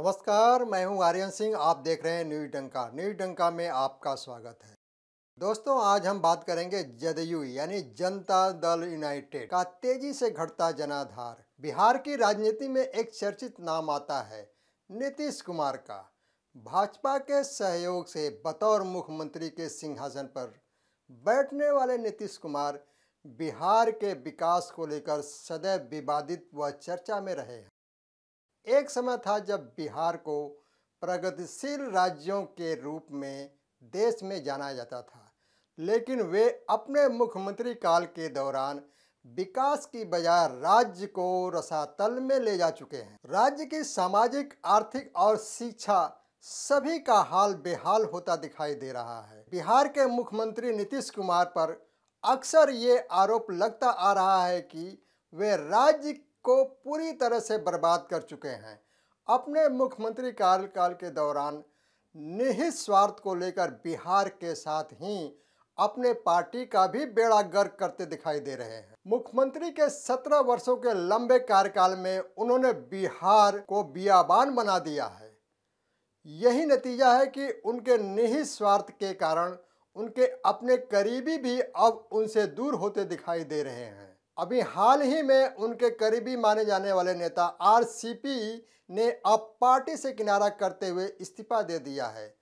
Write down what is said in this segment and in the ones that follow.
नमस्कार, मैं हूं आर्यन सिंह। आप देख रहे हैं न्यूज डंका। न्यूज डंका में आपका स्वागत है। दोस्तों, आज हम बात करेंगे जदयू यानी जनता दल यूनाइटेड का तेजी से घटता जनाधार। बिहार की राजनीति में एक चर्चित नाम आता है नीतीश कुमार का। भाजपा के सहयोग से बतौर मुख्यमंत्री के सिंहासन पर बैठने वाले नीतीश कुमार बिहार के विकास को लेकर सदैव विवादित व चर्चा में रहे हैं। एक समय था जब बिहार को प्रगतिशील राज्यों के रूप में देश में जाना जाता था, लेकिन वे अपने मुख्यमंत्री काल के दौरान विकास की बजाय राज्य को रसातल में ले जा चुके हैं। राज्य की सामाजिक, आर्थिक और शिक्षा सभी का हाल बेहाल होता दिखाई दे रहा है। बिहार के मुख्यमंत्री नीतीश कुमार पर अक्सर ये आरोप लगता आ रहा है कि वे राज्य को पूरी तरह से बर्बाद कर चुके हैं। अपने मुख्यमंत्री कार्यकाल के दौरान निहित स्वार्थ को लेकर बिहार के साथ ही अपने पार्टी का भी बेड़ा गर्क करते दिखाई दे रहे हैं। मुख्यमंत्री के 17 वर्षों के लंबे कार्यकाल में उन्होंने बिहार को बियाबान बना दिया है। यही नतीजा है कि उनके निहित स्वार्थ के कारण उनके अपने करीबी भी अब उनसे दूर होते दिखाई दे रहे हैं। अभी हाल ही में उनके करीबी माने जाने वाले नेता आरसीपी ने अब पार्टी से किनारा करते हुए इस्तीफा दे दिया है,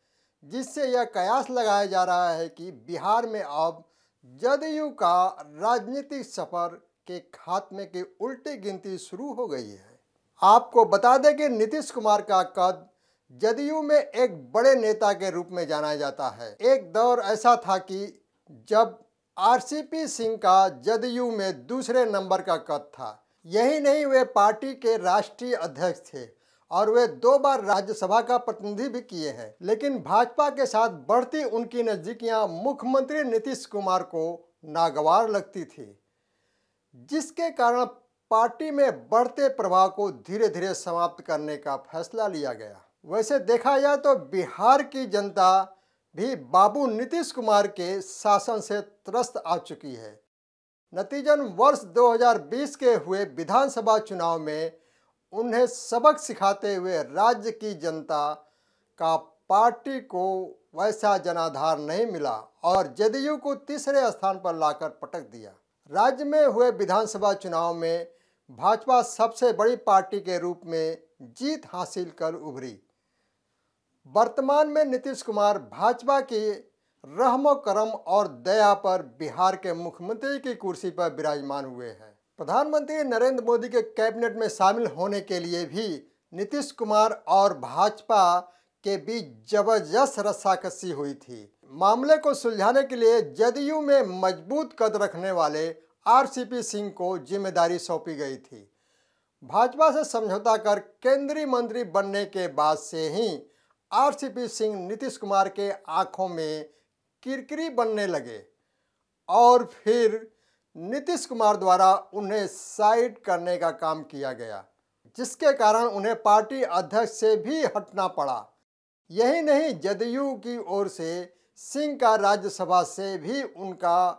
जिससे यह कयास लगाया जा रहा है कि बिहार में अब जदयू का राजनीतिक सफर के खात्मे की उल्टी गिनती शुरू हो गई है। आपको बता दें कि नीतीश कुमार का कद जदयू में एक बड़े नेता के रूप में जाना जाता है। एक दौर ऐसा था कि जब आरसीपी सिंह का जदयू में दूसरे नंबर का कद था। यही नहीं, वे पार्टी के राष्ट्रीय अध्यक्ष थे और वे 2 बार राज्यसभा का प्रतिनिधि भी किए हैं। लेकिन भाजपा के साथ बढ़ती उनकी नजदीकियां मुख्यमंत्री नीतीश कुमार को नागवार लगती थी, जिसके कारण पार्टी में बढ़ते प्रभाव को धीरे धीरे समाप्त करने का फैसला लिया गया। वैसे देखा जाए तो बिहार की जनता भी बाबू नीतीश कुमार के शासन से त्रस्त आ चुकी है। नतीजन वर्ष 2020 के हुए विधानसभा चुनाव में उन्हें सबक सिखाते हुए राज्य की जनता का पार्टी को वैसा जनाधार नहीं मिला और जदयू को तीसरे स्थान पर लाकर पटक दिया। राज्य में हुए विधानसभा चुनाव में भाजपा सबसे बड़ी पार्टी के रूप में जीत हासिल कर उभरी। वर्तमान में नीतीश कुमार भाजपा की रहमो करम और दया पर बिहार के मुख्यमंत्री की कुर्सी पर विराजमान हुए हैं। प्रधानमंत्री नरेंद्र मोदी के कैबिनेट में शामिल होने के लिए भी नीतीश कुमार और भाजपा के बीच जबरदस्त रस्साकसी हुई थी। मामले को सुलझाने के लिए जदयू में मजबूत कद रखने वाले आरसीपी सिंह को जिम्मेदारी सौंपी गई थी। भाजपा से समझौता कर केंद्रीय मंत्री बनने के बाद से ही आरसीपी सिंह नीतीश कुमार के आंखों में किरकिरी बनने लगे और फिर नीतीश कुमार द्वारा उन्हें साइड करने का काम किया गया, जिसके कारण उन्हें पार्टी अध्यक्ष से भी हटना पड़ा। यही नहीं, जदयू की ओर से सिंह का राज्यसभा से भी उनका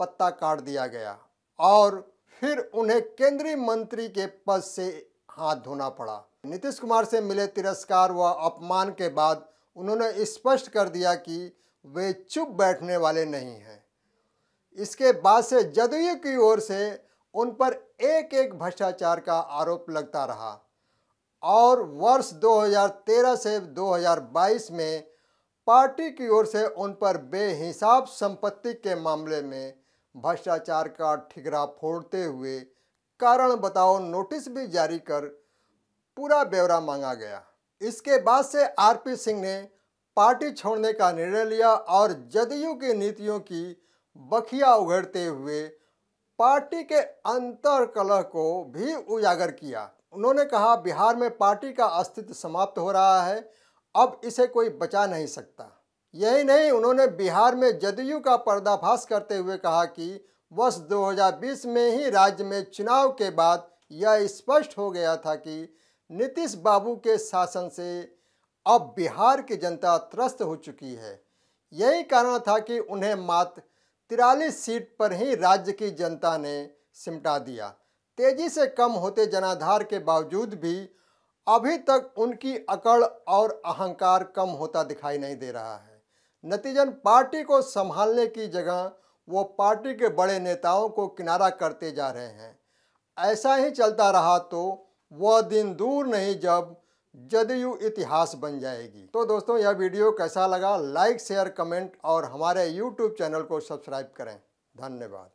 पत्ता काट दिया गया और फिर उन्हें केंद्रीय मंत्री के पद से हाथ धोना पड़ा। नीतीश कुमार से मिले तिरस्कार व अपमान के बाद उन्होंने स्पष्ट कर दिया कि वे चुप बैठने वाले नहीं हैं। इसके बाद से जदयू की ओर से उन पर एक एक भ्रष्टाचार का आरोप लगता रहा और वर्ष 2013 से 2022 में पार्टी की ओर से उन पर बेहिसाब संपत्ति के मामले में भ्रष्टाचार का ठिकरा फोड़ते हुए कारण बताओ नोटिस भी जारी कर पूरा ब्यौरा मांगा गया। इसके बाद से आरपी सिंह ने पार्टी छोड़ने का निर्णय लिया और जदयू की नीतियों की बखिया उघाड़ते हुए पार्टी के अंतर्कलह को भी उजागर किया। उन्होंने कहा, बिहार में पार्टी का अस्तित्व समाप्त हो रहा है, अब इसे कोई बचा नहीं सकता। यही नहीं, उन्होंने बिहार में जदयू का पर्दाफाश करते हुए कहा कि वर्ष 2020 में ही राज्य में चुनाव के बाद यह स्पष्ट हो गया था कि नीतीश बाबू के शासन से अब बिहार की जनता त्रस्त हो चुकी है। यही कारण था कि उन्हें मात्र 43 सीट पर ही राज्य की जनता ने सिमटा दिया। तेजी से कम होते जनाधार के बावजूद भी अभी तक उनकी अकड़ और अहंकार कम होता दिखाई नहीं दे रहा है। नतीजन पार्टी को संभालने की जगह वो पार्टी के बड़े नेताओं को किनारा करते जा रहे हैं। ऐसा ही चलता रहा तो वह दिन दूर नहीं जब जदयू इतिहास बन जाएगी। तो दोस्तों, यह वीडियो कैसा लगा? लाइक, शेयर, कमेंट और हमारे YouTube चैनल को सब्सक्राइब करें। धन्यवाद।